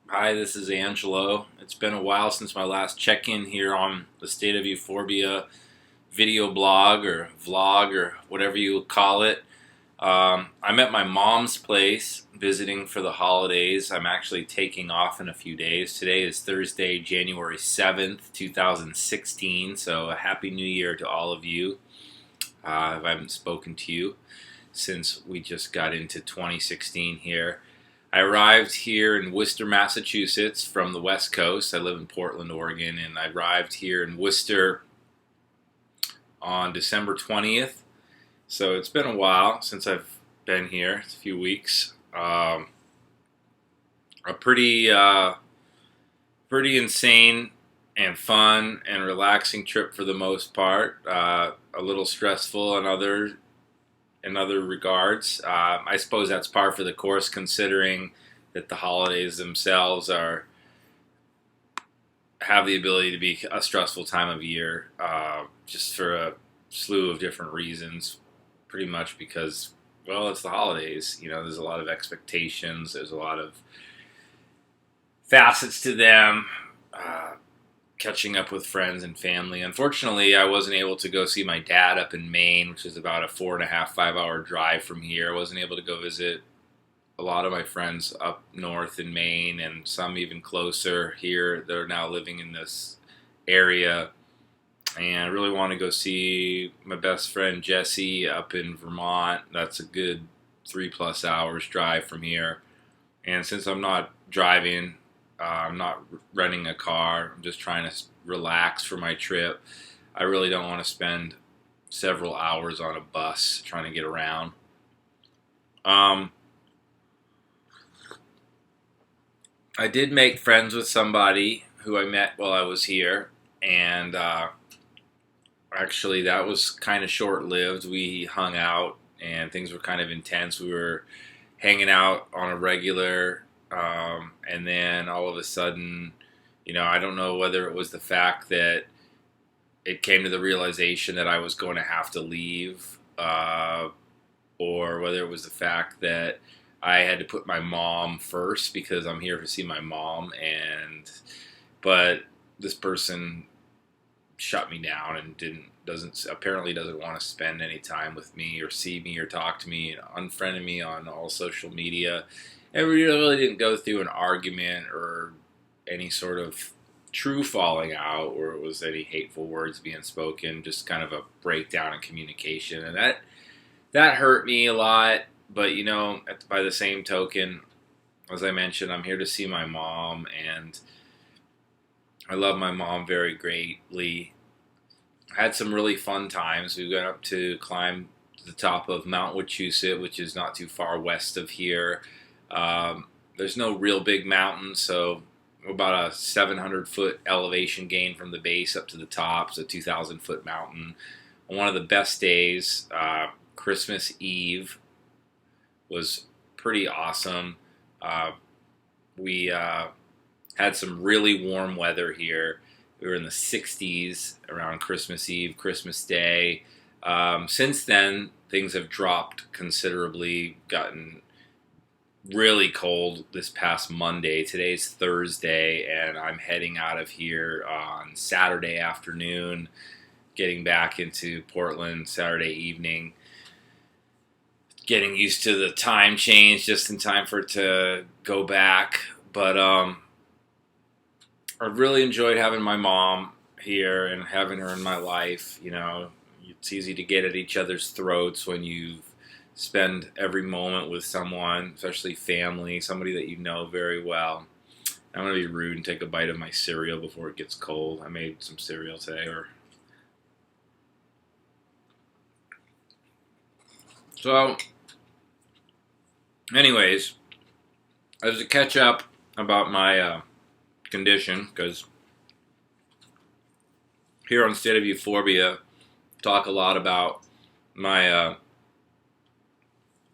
Hi, this is Angelo. It's been a while since my last check-in here on the State of Euphorbia video blog or vlog or whatever you call it. I'm at my mom's place visiting for the holidays. I'm actually taking off in a few days. Today is Thursday, January 7th, 2016, so a Happy New Year to all of you. I haven't spoken to you since we just got into 2016 here. I arrived here in Worcester, Massachusetts from the West Coast. I live in Portland, Oregon, and I arrived here in Worcester on December 20th. So it's been a while since I've been here. It's a few weeks. A pretty insane and fun and relaxing trip for the most part. A little stressful in other regards. I suppose that's par for the course, considering that the holidays themselves have the ability to be a stressful time of year, just for a slew of different reasons. Pretty much because, well, it's the holidays. There's a lot of expectations. There's a lot of facets to them. Catching up with friends and family. Unfortunately, I wasn't able to go see my dad up in Maine, which is about a 4.5, 5 hour drive from here. I wasn't able to go visit a lot of my friends up north in Maine and some even closer here. They're now living in this area. And I really want to go see my best friend Jesse up in Vermont. That's a good 3+ hours drive from here. And since I'm not driving, I'm not renting a car. I'm just trying to relax for my trip. I really don't want to spend several hours on a bus trying to get around. I did make friends with somebody who I met while I was here, and actually that was kind of short-lived. We hung out, and things were kind of intense. We were hanging out on a regular. And then all of a sudden, I don't know whether it was the fact that it came to the realization that I was going to have to leave, or whether it was the fact that I had to put my mom first because I'm here to see my mom, but this person shut me down and doesn't want to spend any time with me or see me or talk to me, and unfriended me on all social media. And we really didn't go through an argument or any sort of true falling out, or it was any hateful words being spoken. Just kind of a breakdown in communication, and that hurt me a lot. But by the same token, as I mentioned, I'm here to see my mom, and I love my mom very greatly. I had some really fun times. We went up to climb to the top of Mount Wachusett, which is not too far west of here. There's no real big mountain, so about a 700-foot elevation gain from the base up to the top. It's a 2,000-foot mountain. On one of the best days, Christmas Eve, was pretty awesome. We had some really warm weather here. We were in the 60s around Christmas Eve, Christmas Day. Since then, things have dropped considerably, gotten really cold this past Monday. Today's Thursday, and I'm heading out of here on Saturday afternoon, getting back into Portland Saturday evening. Getting used to the time change just in time for it to go back. But I really enjoyed having my mom here and having her in my life. It's easy to get at each other's throats when you spend every moment with someone, especially family, somebody that you know very well. I'm going to be rude and take a bite of my cereal before it gets cold. I made some cereal today. So, anyways, as a catch up about my condition, because here on State of Euphorbia, talk a lot about my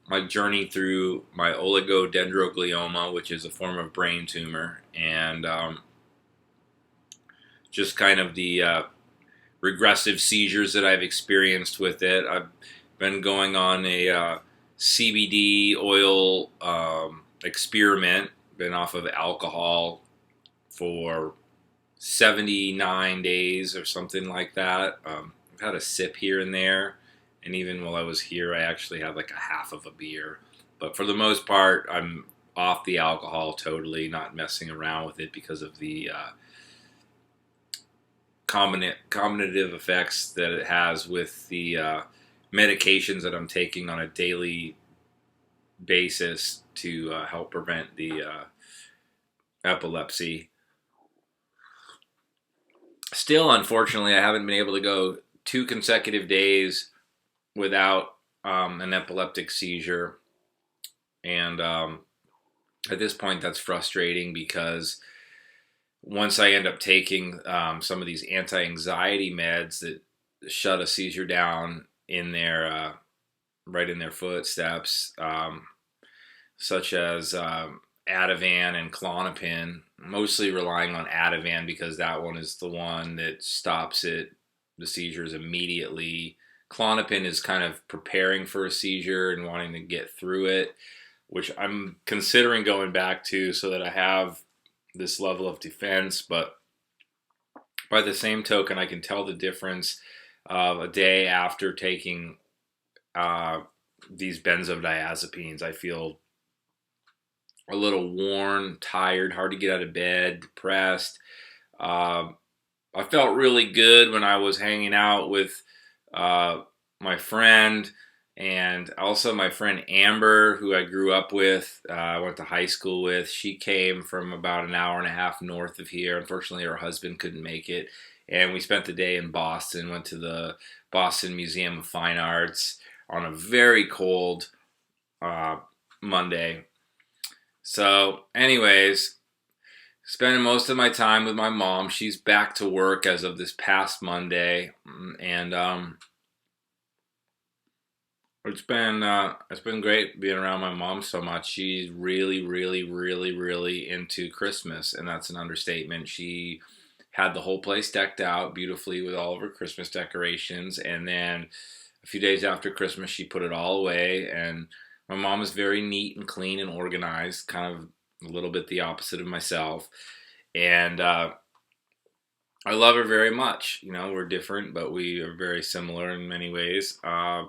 my journey through my oligodendroglioma, which is a form of brain tumor, and just kind of the regressive seizures that I've experienced with it. I've been going on a CBD oil experiment been off of alcohol for 79 days or something like that. I've had a sip here and there, and even while I was here, I actually had like a half of a beer. But for the most part, I'm off the alcohol totally, not messing around with it because of the combinative effects that it has with the medications that I'm taking on a daily basis to help prevent the epilepsy. Still, unfortunately, I haven't been able to go 2 consecutive days without an epileptic seizure. And at this point, that's frustrating because once I end up taking some of these anti-anxiety meds that shut a seizure down in their right in their footsteps, such as Ativan and Klonopin, mostly relying on Ativan because that one is the one that stops the seizures immediately. Klonopin is kind of preparing for a seizure and wanting to get through it, which I'm considering going back to so that I have this level of defense. But by the same token, I can tell the difference of a day after taking these benzodiazepines. I feel a little worn, tired, hard to get out of bed, depressed. I felt really good when I was hanging out with my friend, and also my friend Amber, who I grew up with, I went to high school with. She came from about an hour and a half north of here. Unfortunately, her husband couldn't make it, and we spent the day in Boston, went to the Boston Museum of Fine Arts on a very cold Monday. So, anyways, spending most of my time with my mom. She's back to work as of this past Monday, and it's been great being around my mom so much. She's really, really, really, really into Christmas, and that's an understatement. She had the whole place decked out beautifully with all of her Christmas decorations, and then a few days after Christmas, she put it all away. And my mom is very neat and clean and organized, kind of a little bit the opposite of myself. And I love her very much. You know, we're different, but we are very similar in many ways. I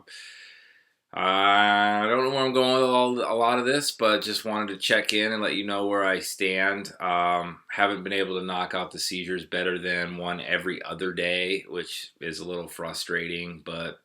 don't know where I'm going with a lot of this, but just wanted to check in and let you know where I stand. Haven't been able to knock out the seizures better than one every other day, which is a little frustrating. But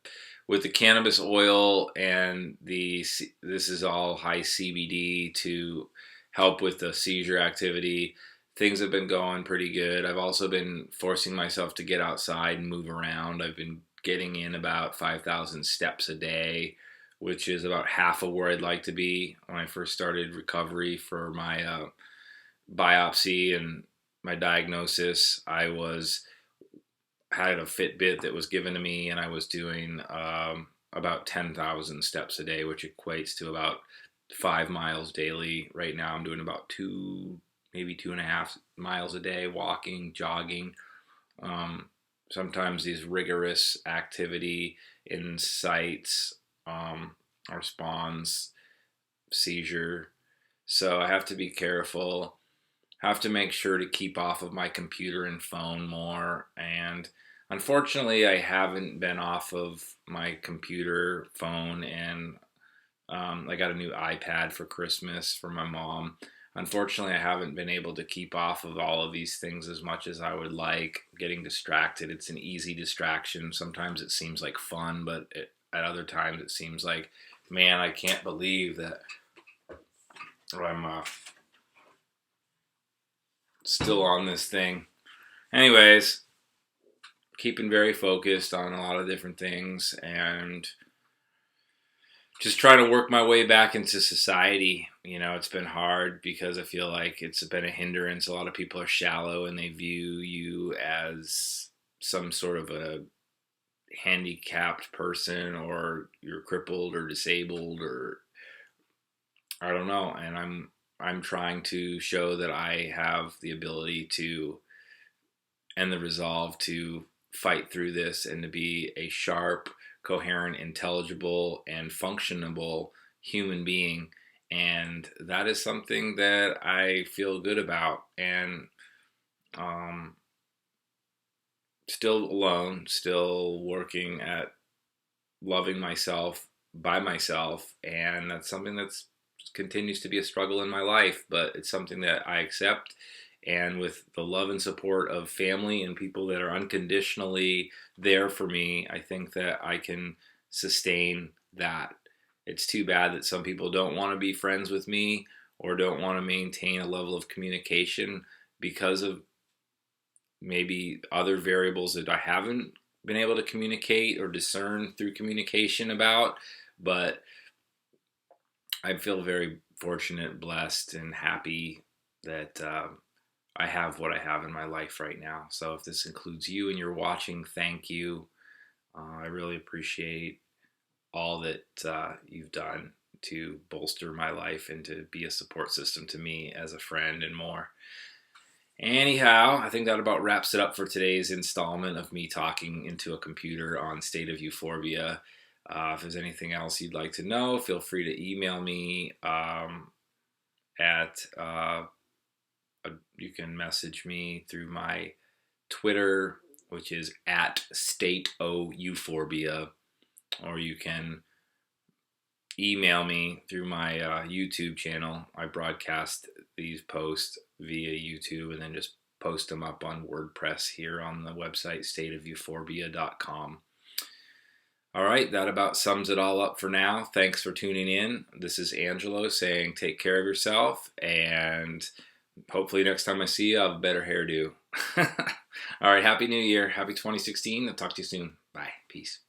with the cannabis oil and this is all high CBD to help with the seizure activity, things have been going pretty good. I've also been forcing myself to get outside and move around. I've been getting in about 5,000 steps a day, which is about half of where I'd like to be. When I first started recovery for my biopsy and my diagnosis, I had a Fitbit that was given to me, and I was doing about 10,000 steps a day, which equates to about 5 miles daily. Right now I'm doing about maybe 2.5 miles a day, walking, jogging. Sometimes these rigorous activity incites or spawns seizure. So I have to be careful, have to make sure to keep off of my computer and phone more. And unfortunately, I haven't been off of my computer, phone, and I got a new iPad for Christmas for my mom. Unfortunately, I haven't been able to keep off of all of these things as much as I would like. Getting distracted, it's an easy distraction. Sometimes it seems like fun, but at other times it seems like, man, I can't believe that I'm still on this thing. Anyways, keeping very focused on a lot of different things and just trying to work my way back into society. You know, it's been hard because I feel like it's been a hindrance. A lot of people are shallow and they view you as some sort of a handicapped person, or you're crippled or disabled, or I don't know. And I'm trying to show that I have the ability to and the resolve to fight through this and to be a sharp, coherent, intelligible, and functionable human being. And that is something that I feel good about. And um, still alone, still working at loving myself by myself. And that's something that's continues to be a struggle in my life, but it's something that I accept. And with the love and support of family and people that are unconditionally there for me, I think that I can sustain that. It's too bad that some people don't want to be friends with me or don't want to maintain a level of communication because of maybe other variables that I haven't been able to communicate or discern through communication about. But I feel very fortunate, blessed, and happy that I have what I have in my life right now. So if this includes you and you're watching, thank you. I really appreciate all that you've done to bolster my life and to be a support system to me as a friend and more. Anyhow, I think that about wraps it up for today's installment of me talking into a computer on State of Euphorbia. If there's anything else you'd like to know, feel free to email me at you can message me through my Twitter, which is at State of Euphorbia, or you can email me through my YouTube channel. I broadcast these posts via YouTube and then just post them up on WordPress here on the website stateofeuphorbia.com. All right, that about sums it all up for now. Thanks for tuning in. This is Angelo saying take care of yourself, and hopefully next time I see you, I'll have a better hairdo. All right, Happy New Year. Happy 2016. I'll talk to you soon. Bye. Peace.